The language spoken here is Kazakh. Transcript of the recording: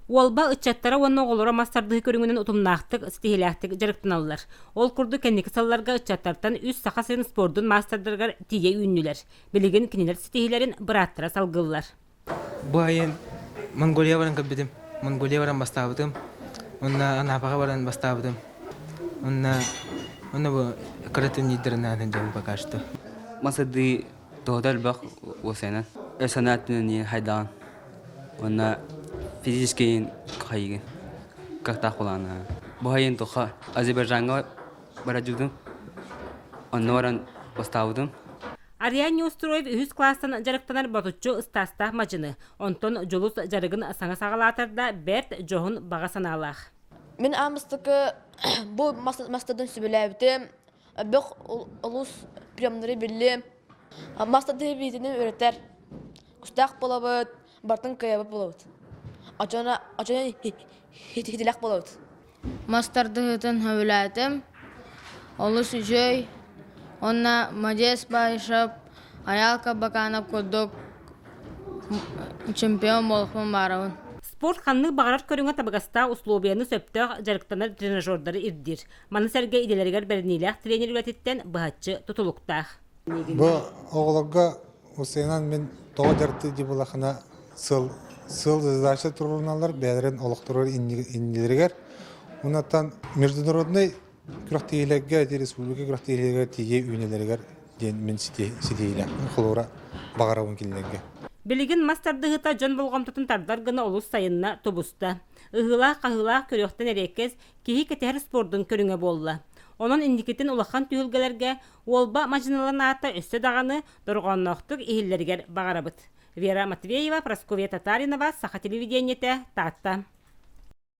Уолба ыччаттара уонна оголора мастардыгы көрүңүнөн утумнаактык, стихиляктык жарыктаналлар. Ол курду кенники салларга ыччаттартан үс саха сайын спордун мастардыргар тие үйүннүлер. Билигин кинилер стихилерин быраттыра салгыллар. Бу айын Монголия баран каббидим. Монголия баран бастабытым. Онна Анапага баран бастабытым. Онна бу каратын нидернан жабы бакашты. Масады тодар бак осена. Эсанатын хайдан. Онна физический кайгы. Как-то холана. Бу айын тоха Азербайджанга баражудым. Онна баран бастабытым. Ариан Неустроев үз класстан жарыктанар батучу стаста мажыны. Онтон жолус жарыгын саңа сагалатарда берт жохун бага саналах. Мен амыстыкы бу мастадын сүбеләбитим. Бек улус приемнары билли. Мастады битини өретер. Кустак болобут, бартын каябы болобут. Ачана хитилак болобут. Мастардыгытын хөбүләтим. Олус үжөй. Онна мадес байшап, аялка баканап коддок чемпион болуқпын барабын. Спорт ханны бағарар көріңі табыгаста условияны сөптіғ жарықтанар тренажердары ирдир. Маны сәрге иделергер бәрінейләқ тренер үләтеттен бұхатчы тұтылықтақ. Бұ оғылыға ұсайынан мен тоғы жарты дебулақына сыл задача тұрғыналар бәдірін олықтырыр инділергер. Онаттан международный күрақтейлерге, республика күрақтейлерге тие үйнелергер мен сидейлер. Құлуыра бағарауын келдерге. Билигин мастардыгыта жон болгомтутун тардар гына олус сайынна тобуста. Ыгыла-қағыла көріқтен әрекез кейі кетер спордың көріңе болла. Onun indikетін улахан түйілгелерге Уолба мажыналарын ата өсті дағаны дұрғаннақтық ихіллерігер бағарабыт. Вера Матвеева, Прасковья Татаринова, Саха телевидениете, Татта.